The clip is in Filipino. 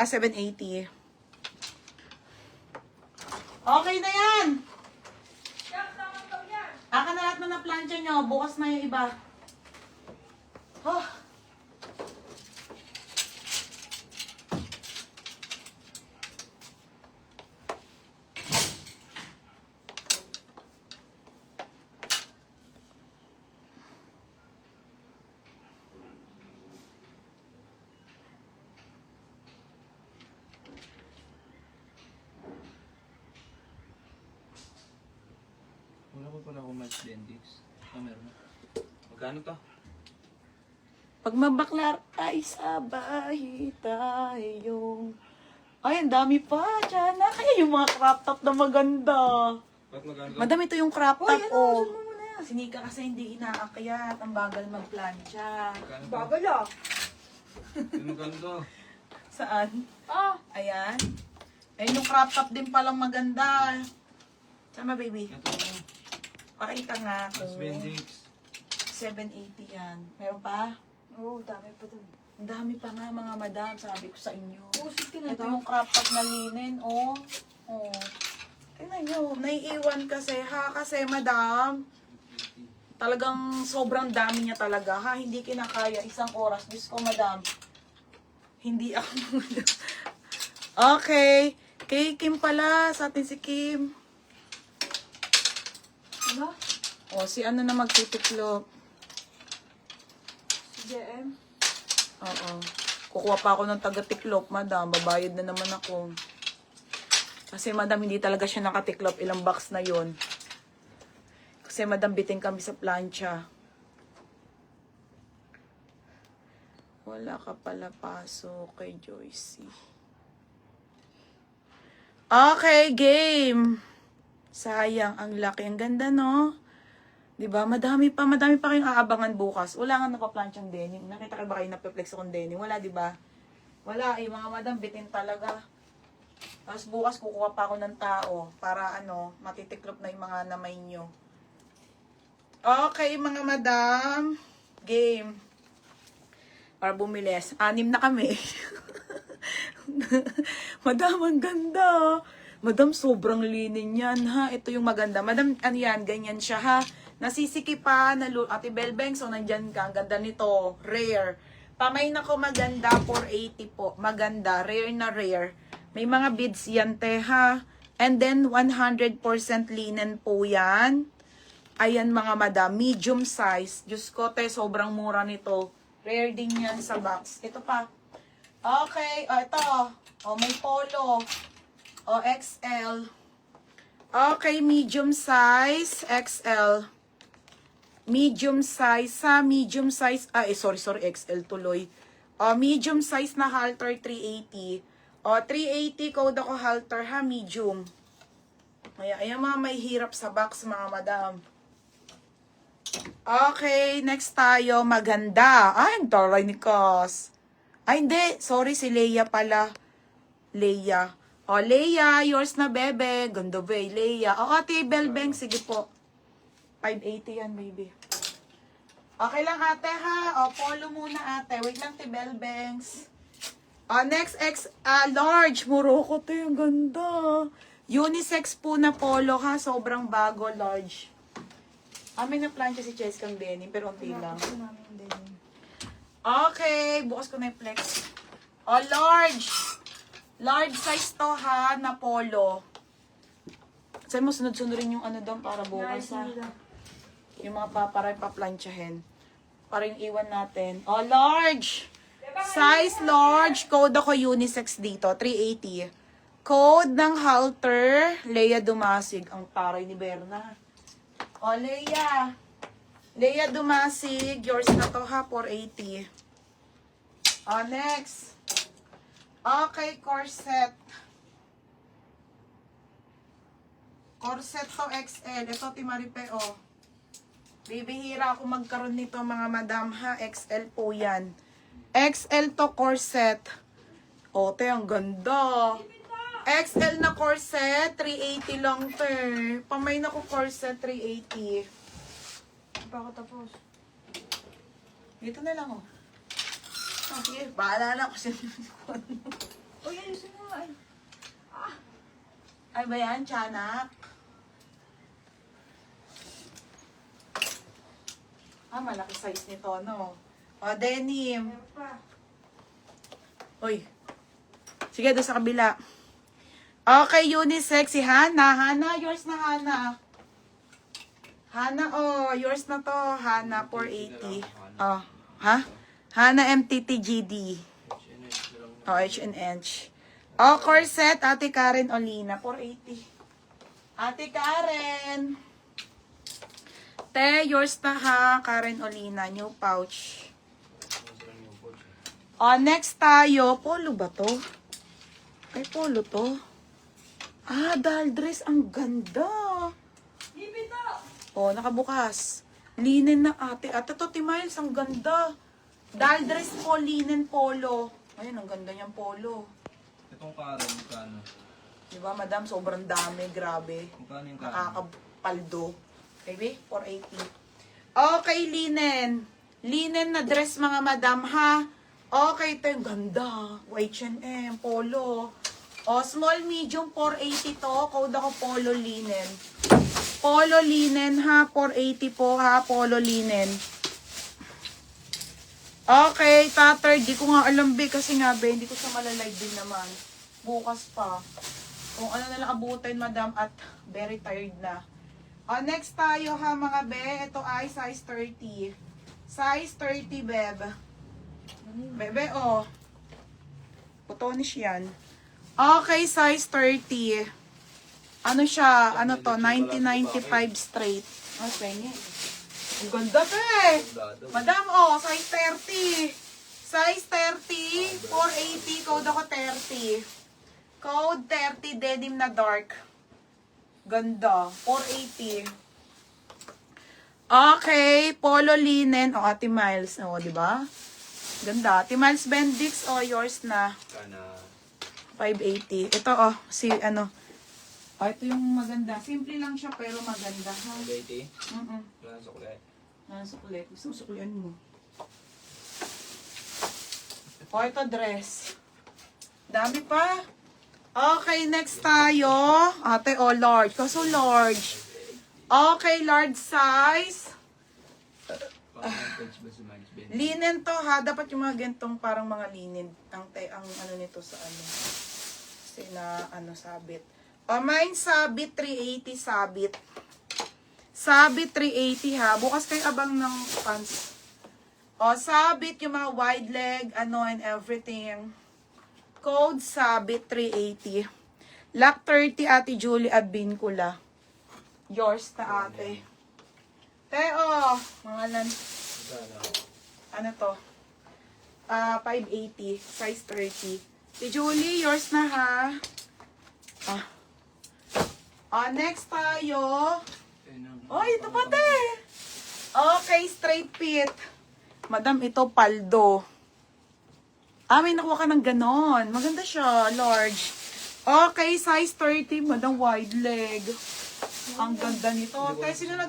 780. Okay na yan! Akin na lahat na na-plancha nyo. Bukas na yung iba. Oh. Wala pa pala akong match dentix. Meron na. Magkano to? Pag mabaklar ay sabay tayong... Ay, ang dami pa dyan. Kaya yung mga crop top na maganda. Ba't magkano to? Madami ito yung crop top, Uy, oh. sunod mo muna. Sinika kasi hindi inaakyat. Ang bagal magplancha. Magkano to? Bagal ah. Magkano to? Saan? Ah, Ayan. Ayun yung crop top din palang maganda. Sama, baby. Ito na. Pakita nga Match kung dentix. 780 yan. Meron pa? oo, dami pa dun. Ang dami pa nga mga madam, sabi ko sa inyo. Pusit ka na Ito to. yung crop top na linen, oh. Oh. Tingnan nyo, naiiwan kasi ha. Kasi madam, talagang sobrang dami niya talaga ha. Hindi kinakaya isang oras. Diyos ko madam, hindi ako Okay. Kay Kim pala, sa atin si Kim. Ano? O, si ano na magtitiklop. Si JM? Oo. Kukuha pa ako ng taga-tiklop, madam. Babayad na naman ako. Kasi madam, hindi talaga siya nakatiklop. Ilang box na yon. Kasi madam, biting kami sa plancha. Wala ka pala pasok kay Joycey. Okay, game. Sayang, ang laki. Ang ganda, no? Diba? Madami pa kayong aabangan bukas. Wala nga napaplanchang denim. Nakita kayo ba kayo napiplex akong denim? Wala, diba? Wala, eh. Mga madam, bitin talaga. Tapos bukas kukuha pa ako ng tao para ano, matitiklop na yung mga namay nyo. Okay, mga madam. Game. Para bumilis. 6 na kami. Madam, ang ganda. Madam, sobrang linin yan, ha? Ito yung maganda. Madam, ano yan? Ganyan siya, ha? Nasisiki pa. Ate Belbeng, so nandyan ka. Ang ganda nito. Rare. Pamay na ko maganda. 480 po. Maganda. Rare na rare. May mga beads yan, te, ha? And then, 100% linen po yan. Ayan, mga madam. Medium size. Diyos ko, te, sobrang mura nito. Rare din yan sa box. Ito pa. Okay. O, ito. O, may polo. O, XL. Okay, medium size. XL. Medium size. Sa medium size. Sorry. XL tuloy. O, medium size na halter, 380. O, 380. Code ako halter, ha? Medium. Ayan mga may hirap sa box, mga madam. Okay, next tayo. Maganda. Ay, ang taray ni Cos. Ay, hindi. Sorry, si Leia pala. Leia. O, Leia, yours na, bebe. Ganda ba, Leia. O, Ate Belbeng, sige po. 580 yan, baby. Okay lang, ate, ha? O, polo muna, ate. Wait lang, Ate Belbengs. O, next, large. Morocco, te. Ang ganda. Unisex po na polo, ha? Sobrang bago, large. May na-plancha si Chess kang denim, pero unti lang. Gusto namin yung denim. Okay, bukas ko na yung flex. O, large. Large size to, ha, na polo. Saan mo sunod-sunurin yung ano doon para bukas, ha? Yung mga paparay pa-planchahin. Para yung iwan natin. O, large. Size large. Code ako unisex dito. 380. Code ng halter. Leia Dumasig. Ang taray ni Berna. O, Leia. Leia Dumasig. Yours na to, ha? 480. O, next. Okay, corset. Corset to XL. Ito, Timaripe, o. Bibihira ako magkaroon nito, mga madam, ha? XL po yan. XL to corset. O, te, ang ganda. XL na corset, 380 lang, te. Pamay na ko corset, 380. Pa ako tapos. Dito na lang, oh. Sige, bahala na ako. Uy, ayusin mo. Ay. Ay ba yan, tiyanak? Malaki size nito, no? O, denim. Meron pa. Uy. Sige, doon sa kabila. Okay, unisex. Si Hana. Hana, yours na Hana. Hana, yours na to. Hana, 480. Oh, ha? Hana MTTGD. Oh, H&H. Oh, corset, Ate Karen Olina, 480. Ate Karen. Te, yours na ha, Karen Olina, new pouch. Oh, next tayo, polo ba to? Ay, polo to. Dal dress, ang ganda. Bibito! Oh, nakabukas. Linen na ate. Ate to, Miles, ang ganda. Dal dress po, linen polo. Ayun, ang ganda niyang polo. Itong Karen, magkano? Diba, madam, sobrang dami, grabe. Magkano yung Karen? Nakakapaldo. Baby, 480. Okay, linen. Linen na dress, mga madam, ha? Okay, ito yung ganda. H&M, polo. Small, medium, 480 to. Code ako, polo linen. Polo linen, ha? 480 po, ha? Polo linen. Okay, tatter. Di ko nga alam, be, kasi nga, be, hindi ko siya malalive din naman. Bukas pa. Kung ano na lang abutin, madam, at very tired na. Next tayo, ha, mga be. Ito ay size 30. Size 30, beb. Bebe, Putonish yan. Okay, size 30. Ano siya? Ano to? 1995 straight. Pengi. Ang ganda, be. Madam, size 30. Size 30, 480, code ako 30. Code 30, denim na dark. Ganda, 480. Okay, polo linen. Ate Miles. Di ba? Ganda. Ate Miles Bendix, yours na. Kana. 580. Ito, ito yung maganda. Simple lang siya, pero maganda, ha? 80? Wala sa kulay. na sukli. Gusto mo suklian mo. Ito dress. Dami pa. Okay, next tayo. Ate, large. Kaso large. Okay, large size. Pang-vintage ba si Miles Bendix? Linen to, ha. Dapat yung mga gantong parang mga linen. Ang ano nito sa ano. Kasi na, sabit. Mine sabit, 380 sabit. Sabit 380 ha. Bukas kayo abang ng pants. Sabit yung mga wide leg, and everything. Code sabit 380. Lock 30, Ate Julie at Bincula. Yours na ate. Mga ano to? 580, size 30. Si Julie, yours na ha. Next tayo. Ito pati. Okay, straight fit. Madam, ito paldo. May nakuha ka ng ganon. Maganda siya, large. Okay, size 30. Madam, wide leg. Ang ganda nito. Kaya sino nag